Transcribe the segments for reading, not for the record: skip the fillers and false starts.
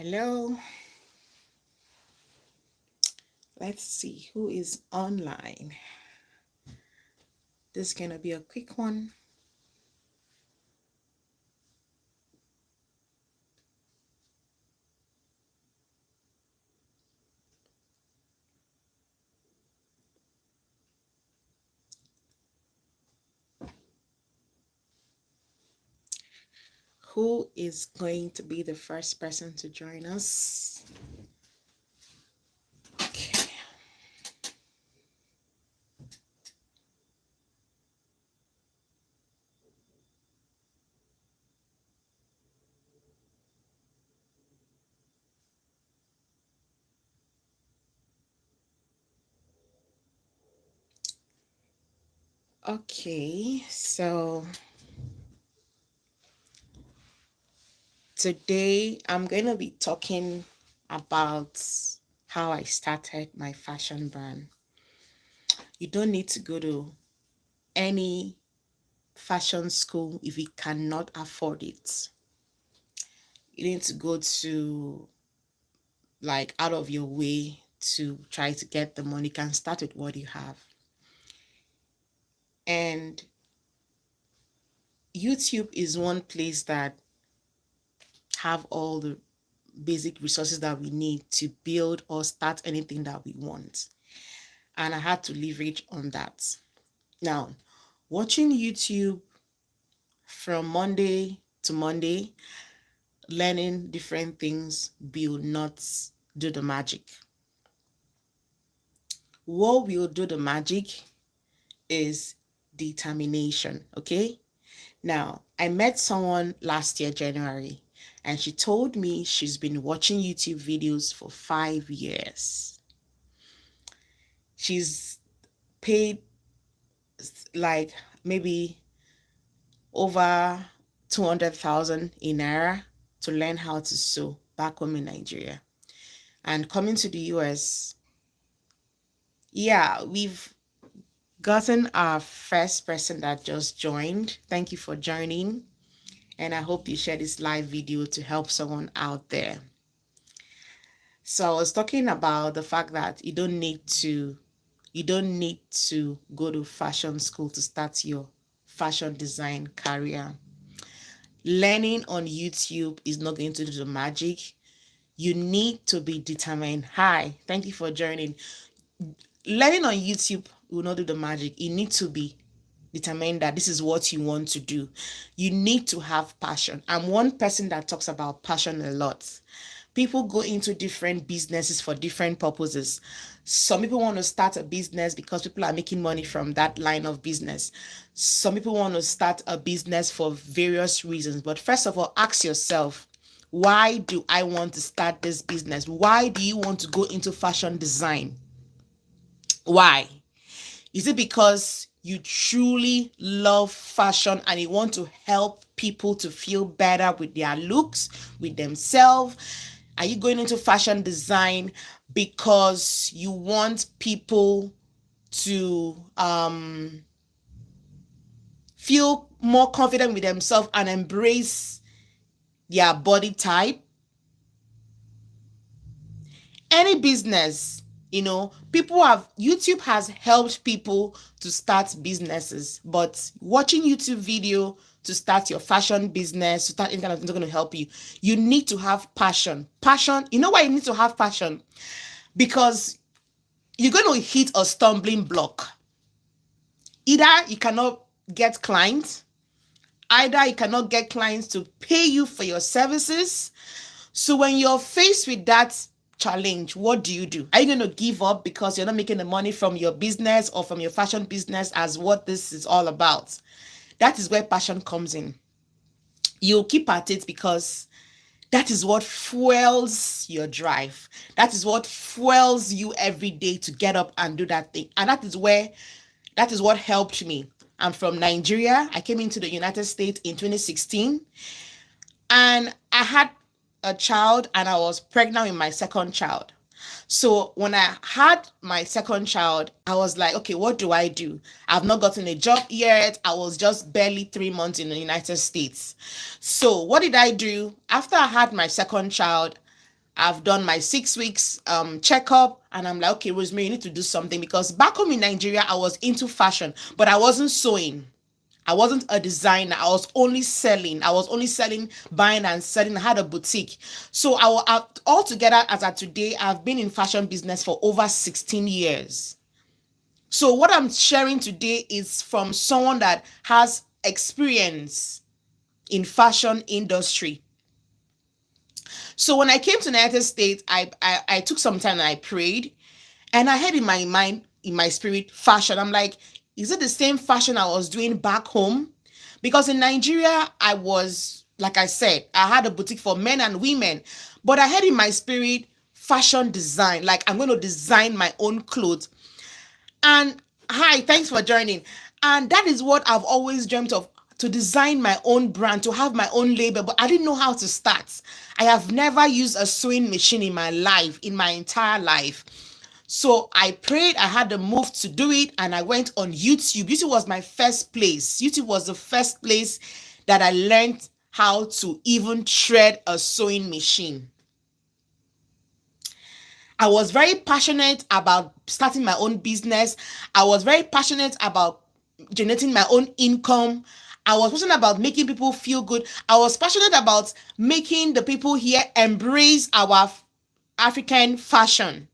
Hello. Let's see who is online. This is going to be a quick one. Who is going to be the first person to join us? Okay. Okay, so today I'm going to be talking about how I started my fashion brand. You don't need to go to any fashion school if you cannot afford it. You need to go to like out of your way to try to get the money. You can start with what you have. And YouTube is one place that have all the basic resources that we need to build or start anything that we want. And I had to leverage on that. Now, watching YouTube from Monday to Monday, learning different things will not do the magic. What will do the magic is determination. Okay. Now, I met someone last year, January, and she told me she's been watching YouTube videos for 5 years. She's paid like maybe over 200,000 in Naira to learn how to sew back home in Nigeria. And coming to the US, yeah, we've gotten our first person that just joined. Thank you for joining. And I hope you share this live video to help someone out there. So I was talking about the fact that you don't need to go to fashion school to start your fashion design career. Learning on YouTube is not going to do the magic. You need to be determined. Hi, thank you for joining. Learning on YouTube will not do the magic. You need to be determined that this is what you want to do. You need to have passion. I'm one person that talks about passion a lot. People go into different businesses for different purposes. Some people want to start a business because people are making money from that line of business. Some people want to start a business for various reasons. But first of all, ask yourself, why do I want to start this business? Why do you want to go into fashion design? Why? Is it because you truly love fashion and you want to help people to feel better with their looks, with themselves? Are you going into fashion design because you want people to feel more confident with themselves and embrace their body type? Any business, YouTube has helped people to start businesses, but watching YouTube video to start your fashion business, to start any kind of things, are going to help you. You need to have passion. You know why you need to have passion? Because you're going to hit a stumbling block. Either you cannot get clients, either you cannot get clients to pay you for your services. So when you're faced with that challenge, what do? Are you going to give up because you're not making the money from your business or from your fashion business as what this is all about? That is where passion comes in. You'll keep at it because that is what fuels your drive. That is what fuels you every day to get up and do that thing. And that is what helped me. I'm from Nigeria. I came into the United States in 2016 and I had a child and I was pregnant with my second child. So when I had my second child, I was like, okay, what do? I've not gotten a job yet. I was just barely 3 months in the United States. So what did I do? After I had my second child, I've done my 6 weeks checkup, and I'm like, okay, Rosemary, you need to do something, because back home in Nigeria, I was into fashion, but I wasn't sewing. I wasn't a designer. I was only selling. I was only selling, buying and selling. I had a boutique. So altogether, as of today, I've been in fashion business for over 16 years. So what I'm sharing today is from someone that has experience in fashion industry. So when I came to the United States, I took some time and I prayed, and I had in my mind, in my spirit, fashion. I'm like, is it the same fashion I was doing back home? Because in Nigeria, I was, like I said, I had a boutique for men and women, but I had in my spirit fashion design. Like, I'm going to design my own clothes. And hi, thanks for joining. And that is what I've always dreamt of, to design my own brand, to have my own label, but I didn't know how to start. I have never used a sewing machine in my life, in my entire life. So I prayed, I had the move to do it, and I went on YouTube. YouTube was my first place. YouTube was the first place that I learned how to even thread a sewing machine. I was very passionate about starting my own business. I was very passionate about generating my own income. I was passionate about making people feel good. I was passionate about making the people here embrace our African fashion.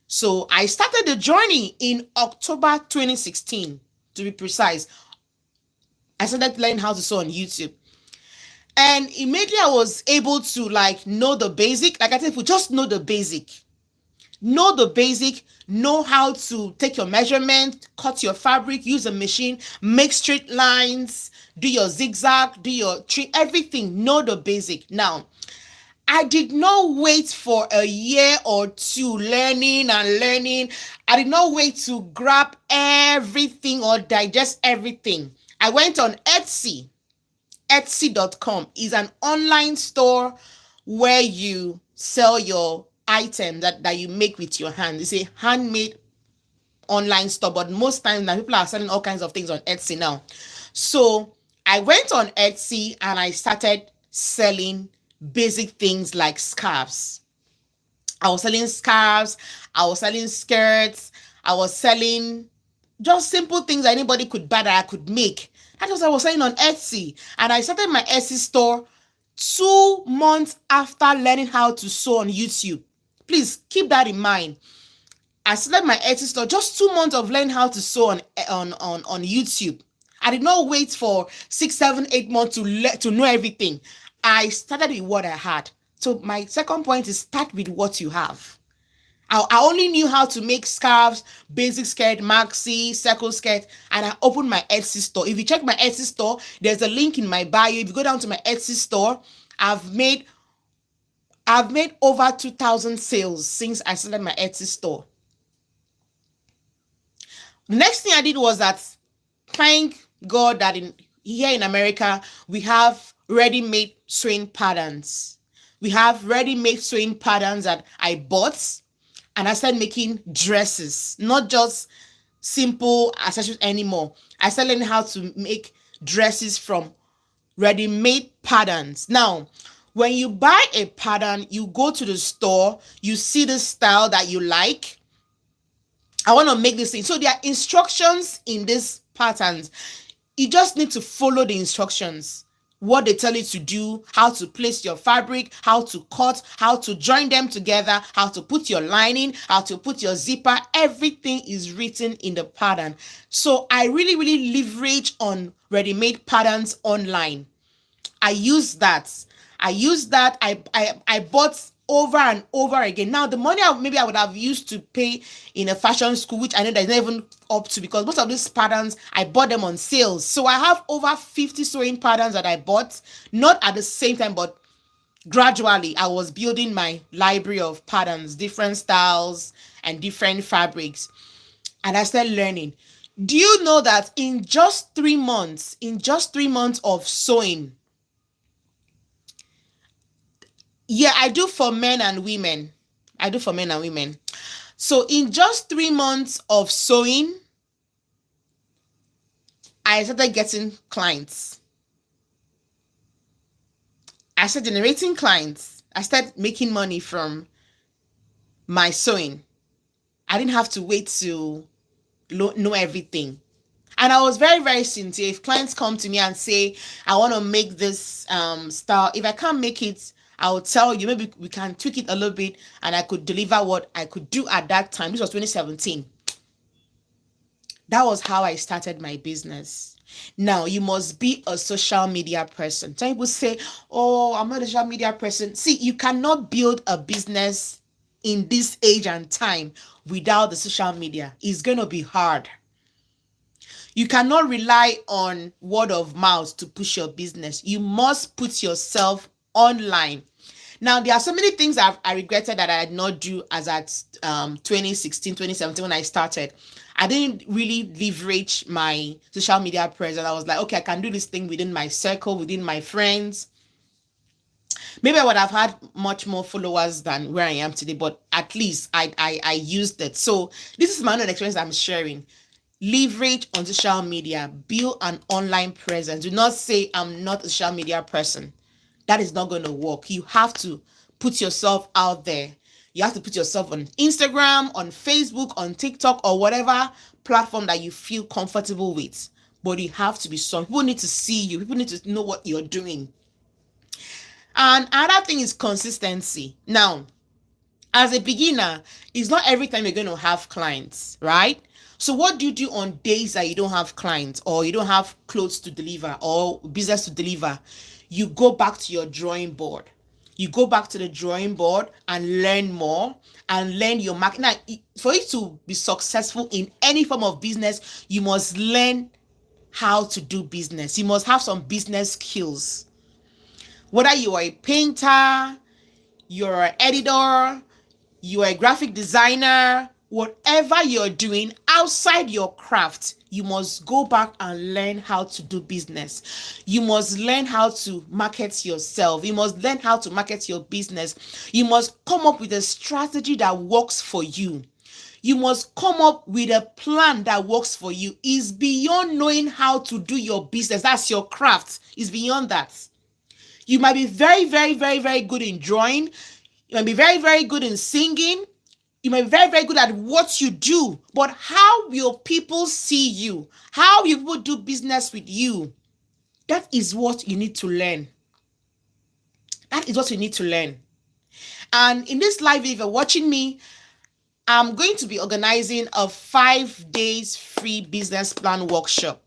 So I started the journey in October 2016, to be precise. I started learning how to sew on YouTube. And immediately I was able to know the basic. Like I said, if you just know the basic, know how to take your measurement, cut your fabric, use a machine, make straight lines, do your zigzag, do your tree, everything, know the basic. Now, I did not wait for a year or two learning and learning. I did not wait to grab everything or digest everything. I went on Etsy. Etsy.com is an online store where you sell your item that you make with your hand. It's a handmade online store, but most times now people are selling all kinds of things on Etsy now. So I went on Etsy and I started selling basic things like scarves. I was selling scarves, I was selling skirts, I was selling just simple things that anybody could buy that I could make. That was what I was selling on Etsy. And I started my Etsy store 2 months after learning how to sew on YouTube. Please keep that in mind. I started my Etsy store just 2 months of learning how to sew on YouTube. I did not wait for 6, 7, 8 months to know everything. I started with what I had. So my second point is start with what you have. I only knew how to make scarves, basic skirt, maxi, circle skirt, and I opened my Etsy store. If you check my Etsy store, there's a link in my bio. If you go down to my Etsy store, I've made over 2,000 sales since I started my Etsy store. The next thing I did was that, thank God that here in America, we have ready-made sewing patterns. We have ready-made sewing patterns that I bought, and I started making dresses, not just simple accessories anymore. I started learning how to make dresses from ready-made patterns. Now, when you buy a pattern, you go to the store, you see the style that you like. I want to make this thing. So there are instructions in these patterns. You just need to follow the instructions. What they tell you to do, how to place your fabric, how to cut, how to join them together, how to put your lining, how to put your zipper. Everything is written in the pattern. So I really leverage on ready-made patterns online. I use that. I bought over and over again. Now, the money I would have used to pay in a fashion school, which I know that's not even up to, because most of these patterns, I bought them on sales. So I have over 50 sewing patterns that I bought, not at the same time, but gradually I was building my library of patterns, different styles and different fabrics. And I started learning. Do you know that in just 3 months of sewing, yeah, I do for men and women. So in just 3 months of sewing, I started getting clients. I started generating clients. I started making money from my sewing. I didn't have to wait to know everything. And I was very, very sincere. If clients come to me and say, I want to make this style, if I can't make it, I'll tell you, maybe we can tweak it a little bit and I could deliver what I could do at that time. This was 2017. That was how I started my business. Now, you must be a social media person. Some people say, oh, I'm not a social media person. See, you cannot build a business in this age and time without the social media. It's going to be hard. You cannot rely on word of mouth to push your business. You must put yourself online. Now, there are so many things I regretted that I did not do as at 2016, 2017 when I started. I didn't really leverage my social media presence. I was like, okay, I can do this thing within my circle, within my friends. Maybe I would have had much more followers than where I am today, but at least I used it. So this is my own experience I'm sharing. Leverage on social media, build an online presence. Do not say I'm not a social media person. That is not going to work. You have to put yourself out there. You have to put yourself on Instagram, on Facebook, on TikTok, or whatever platform that you feel comfortable with. But you have to be strong. People need to see you. People need to know what you're doing. And another thing is consistency. Now, as a beginner, it's not every time you're going to have clients, right? So what do you do on days that you don't have clients or you don't have clothes to deliver or business to deliver? You go back to your drawing board. You go back to the drawing board and learn more and learn your market. Now, for you to be successful in any form of business, you must learn how to do business. You must have some business skills. Whether you are a painter, you're an editor, you're a graphic designer, whatever you're doing outside your craft, you must go back and learn how to do business. You must learn how to market yourself. You must learn how to market your business. You must come up with a strategy that works for you. You must come up with a plan that works for you. It's beyond knowing how to do your business. That's your craft. It's beyond that. You might be very, very, very, very good in drawing. You might be very, very good in singing. You might be very, very good at what you do. But how will people see you? How will people do business with you? That is what you need to learn. That is what you need to learn. And in this live, if you're watching me, I'm going to be organizing a 5 days free business plan workshop.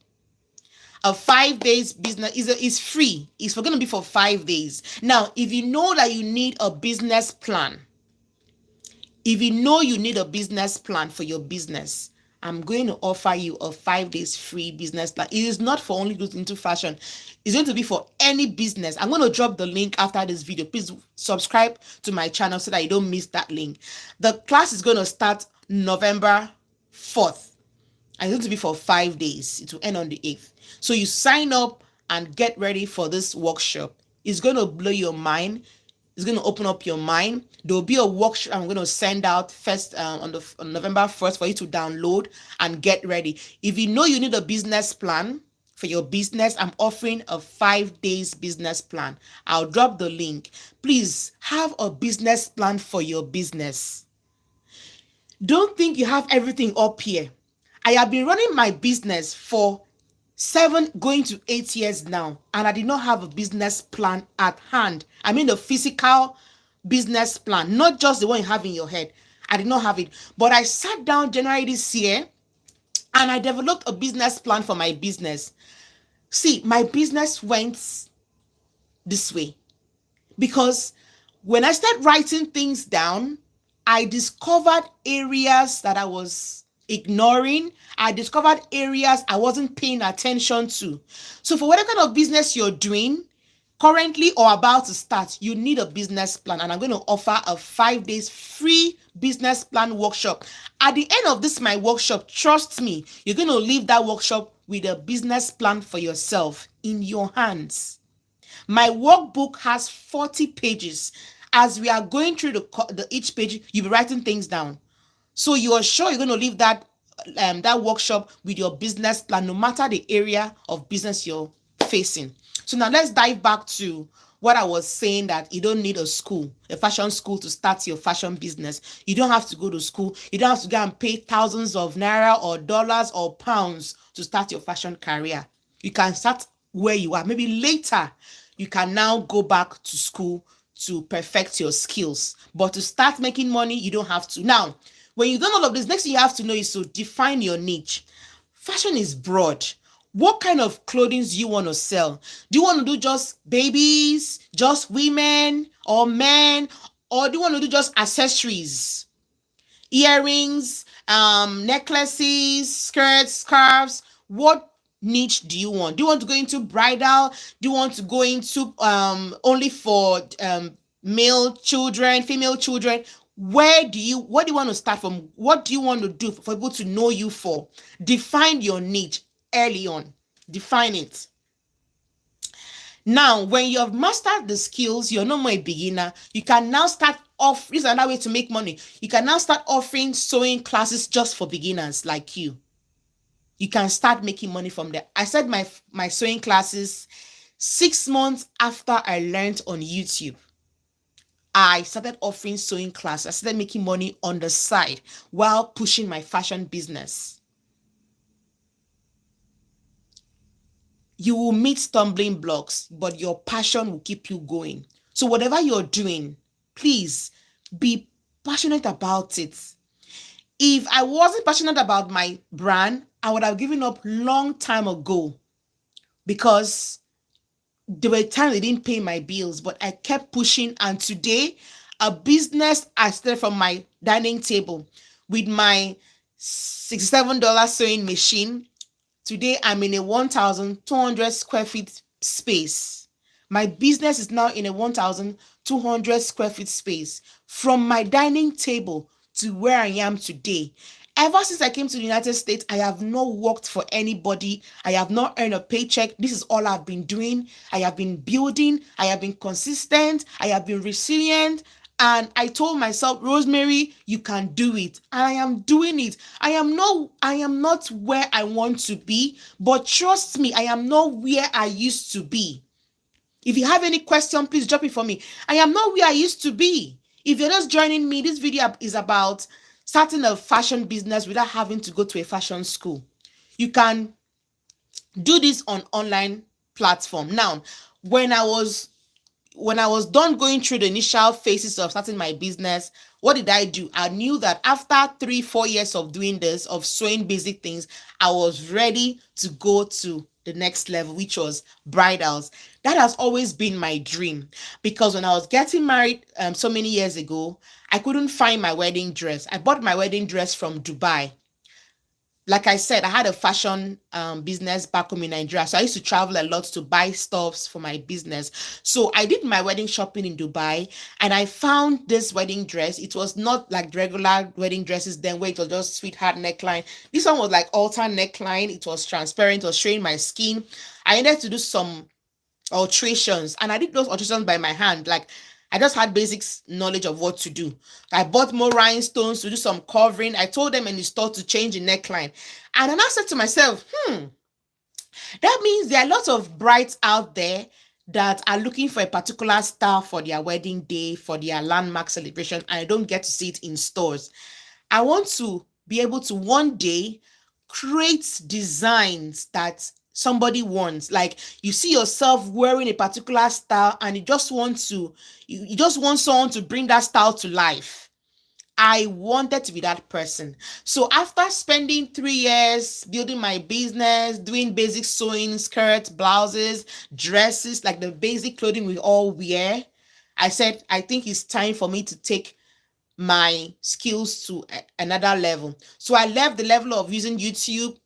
A 5 days business is free. It's going to be for 5 days. Now, if you know that you need a business plan, if you know you need a business plan for your business, I'm going to offer you a 5 days free business plan. It is not for only those into fashion. It's going to be for any business. I'm going to drop the link after this video. Please subscribe to my channel so that you don't miss that link. The class is going to start November 4th. And it's going to be for 5 days. It will end on the 8th. So you sign up and get ready for this workshop. It's going to blow your mind. It's going to open up your mind. There will be a workshop I'm going to send out first on November 1st for you to download and get ready. If you know you need a business plan for your business, I'm offering a 5 days business plan. I'll drop the link. Please have a business plan for your business. Don't think you have everything up here. I have been running my business for 7 going to 8 years now, and I did not have a business plan at hand. I mean the physical business plan, not just the one you have in your head. I did not have it. But I sat down January this year and I developed a business plan for my business. See, my business went this way because when I started writing things down, I discovered areas that I was ignoring. I discovered areas I wasn't paying attention to. So for whatever kind of business you're doing currently or about to start, you need a business plan. And I'm going to offer a 5 days free business plan workshop. At the end of this, my workshop, trust me, you're going to leave that workshop with a business plan for yourself in your hands. My workbook has 40 pages. As we are going through each page, you'll be writing things down. So you are sure you're going to leave that workshop with your business plan, no matter the area of business you're facing. So now let's dive back to what I was saying, that you don't need a school, a fashion school, to start your fashion business. You don't have to go to school. You don't have to go and pay thousands of naira or dollars or pounds to start your fashion career. You can start where you are. Maybe later, you can now go back to school to perfect your skills. But to start making money, you don't have to. Now, when you've done all of this, next thing you have to know is to define your niche. Fashion is broad. What kind of clothing do you want to sell? Do you want to do just babies, just women or men, or do you want to do just accessories, earrings, necklaces, skirts, scarves? What niche do you want? Do you want to go into bridal? Do you want to go into only for male children, female children? What do you want to start from? What do you want to do for people to know you for? Define your niche early on. Define it. Now, when you have mastered the skills, you're no more a beginner. You can now start off. This is another way to make money. You can now start offering sewing classes just for beginners like you. You can start making money from there. I said my sewing classes 6 months after I learned on YouTube. I started offering sewing classes. I started making money on the side while pushing my fashion business. You will meet stumbling blocks, but your passion will keep you going. So whatever you're doing, please be passionate about it. If I wasn't passionate about my brand, I would have given up long time ago, because there were times they didn't pay my bills, but I kept pushing. And today, a business I started from my dining table with my $67 sewing machine. Today, I'm in a 1,200 square feet space. My business is now in a 1,200 square feet space, from my dining table to where I am today. Ever since I came to the United States, I have not worked for anybody. I have not earned a paycheck. This is all I've been doing. I have been building. I have been consistent. I have been resilient. And I told myself, Rosemary, you can do it. And I am doing it. I am not where I want to be, but trust me, I am not where I used to be. If you have any question, please drop it for me. I am not where I used to be. If you're just joining me, this video is about starting a fashion business without having to go to a fashion school. You can do this on online platform. Now, when I was done going through the initial phases of starting my business, what did I do? I knew that after 3-4 years of doing this, of sewing basic things, I was ready to go to the next level, which was bridals. That has always been my dream, because when I was getting married so many years ago, I couldn't find my wedding dress. I bought my wedding dress from Dubai. Like I said, I had a fashion business back home in Nigeria. So I used to travel a lot to buy stuffs for my business. So I did my wedding shopping in Dubai, and I found this wedding dress. It was not like the regular wedding dresses then, where it was just sweetheart neckline. This one was like altar neckline. It was transparent. It was showing my skin. I needed to do some alterations, and I did those alterations by my hand. Like, I just had basic knowledge of what to do. I bought more rhinestones to do some covering. I told them in the store to change the neckline. And then I said to myself, that means there are lots of brides out there that are looking for a particular style for their wedding day, for their landmark celebration, and I don't get to see it in stores. I want to be able to one day create designs that somebody wants. Like, you see yourself wearing a particular style and you just want someone to bring that style to life. I wanted to be that person. So after spending 3 years building my business, doing basic sewing, skirts, blouses, dresses, like the basic clothing we all wear, I said, I think it's time for me to take my skills to another level. So I left the level of using YouTube,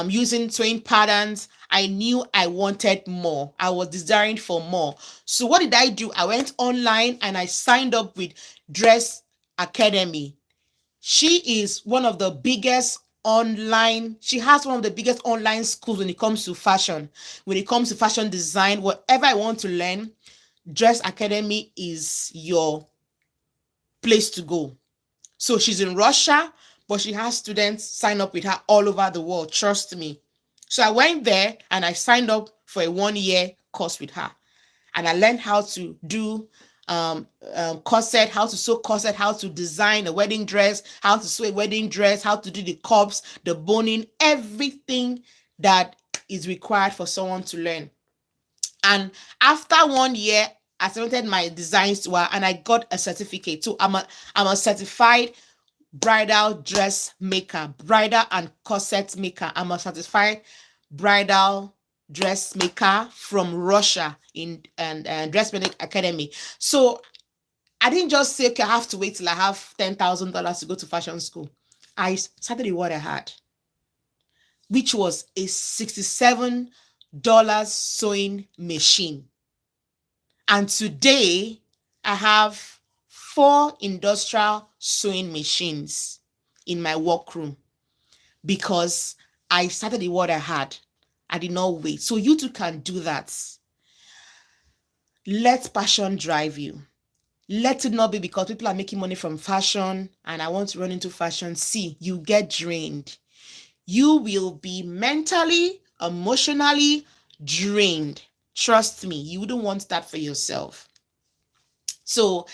using sewing patterns. I knew I wanted more. I was desiring for more. So what did I do? I went online and I signed up with Dress Academy. She has one of the biggest online schools when it comes to fashion. When it comes to fashion design, whatever I want to learn, Dress Academy is your place to go. So she's in Russia, but she has students sign up with her all over the world. Trust me. So I went there and I signed up for a 1-year course with her. and I learned how to do corset, how to sew corset, how to design a wedding dress, how to sew a wedding dress, how to do the cups, the boning, everything that is required for someone to learn. And after 1 year, I submitted my designs to her and I got a certificate. So I'm a certified bridal dress maker, bridal and corset maker. I'm a certified bridal dressmaker from Russia in and dressmaking academy. So I didn't just say, okay, I have to wait till I have $10,000 to go to fashion school. I started with what I had, which was a $67 sewing machine. And today I have 4 industrial sewing machines in my workroom because I started with what I had. I did not wait. So you too can do that. Let passion drive you. Let it not be because people are making money from fashion and I want to run into fashion. See, you get drained. You will be mentally, emotionally drained. Trust me, you wouldn't want that for yourself. So,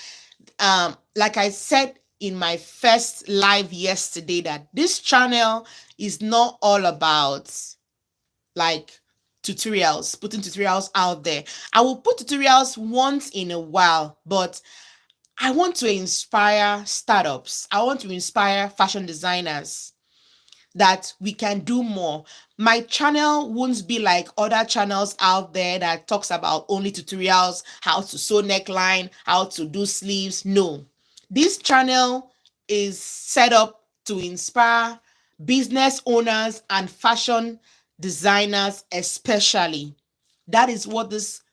like I said in my first live yesterday, that this channel is not all about like tutorials, putting tutorials out there. I will put tutorials once in a while, but I want to inspire startups. I want to inspire fashion designers that we can do more. My channel won't be like other channels out there that talks about only tutorials, how to sew neckline, how to do sleeves. No, this channel is set up to inspire business owners and fashion designers especially. That is what this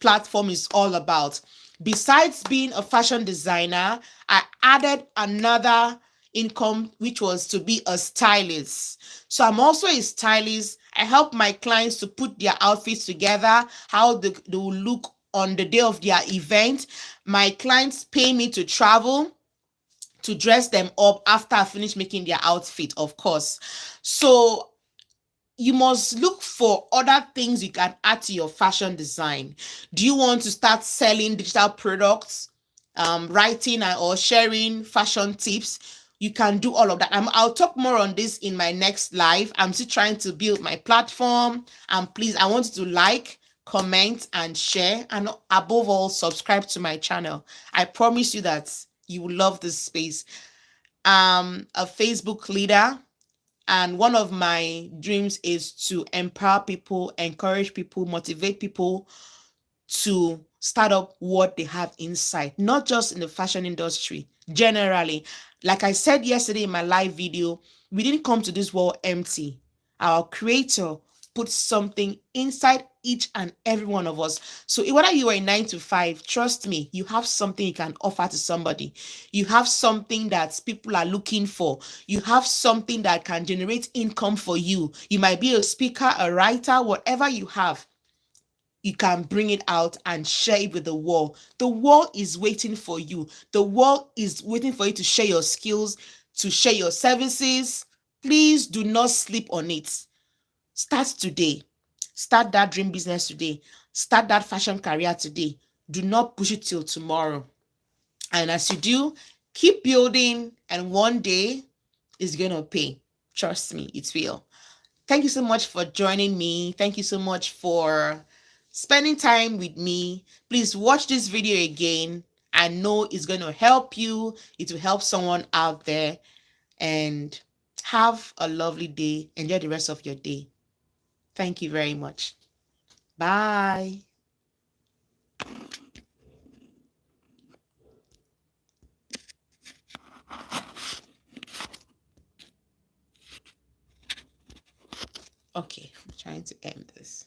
platform is all about. Besides being a fashion designer, I added another income, which was to be a stylist. So I'm also a stylist. I help my clients to put their outfits together, how they will look on the day of their event. My clients pay me to travel to dress them up after I finish making their outfit, of course. So you must look for other things you can add to your fashion design. Do you want to start selling digital products, writing or sharing fashion tips? You can do all of that. I'll talk more on this in my next live. I'm still trying to build my platform. And please, I want you to like, comment, and share. And above all, subscribe to my channel. I promise you that you will love this space. A Facebook leader. And one of my dreams is to empower people, encourage people, motivate people to start up what they have inside, not just in the fashion industry, generally. Like I said yesterday in my live video, we didn't come to this world empty. Our creator put something inside each and every one of us. So whether you are a 9 to 5, trust me, you have something you can offer to somebody. You have something that people are looking for. You have something that can generate income for you. You might be a speaker, a writer, whatever you have. You can bring it out and share it with the world. The world is waiting for you. The world is waiting for you to share your skills, to share your services. Please do not sleep on it. Start today. Start that dream business today. Start that fashion career today. Do not push it till tomorrow. And as you do, keep building, and one day it's going to pay. Trust me, it will. Thank you so much for joining me. Thank you so much for spending time with me. Please watch this video again. I know it's going to help you. It will help someone out there. And have a lovely day. Enjoy the rest of your day. Thank you very much. Bye. Okay, I'm trying to end this.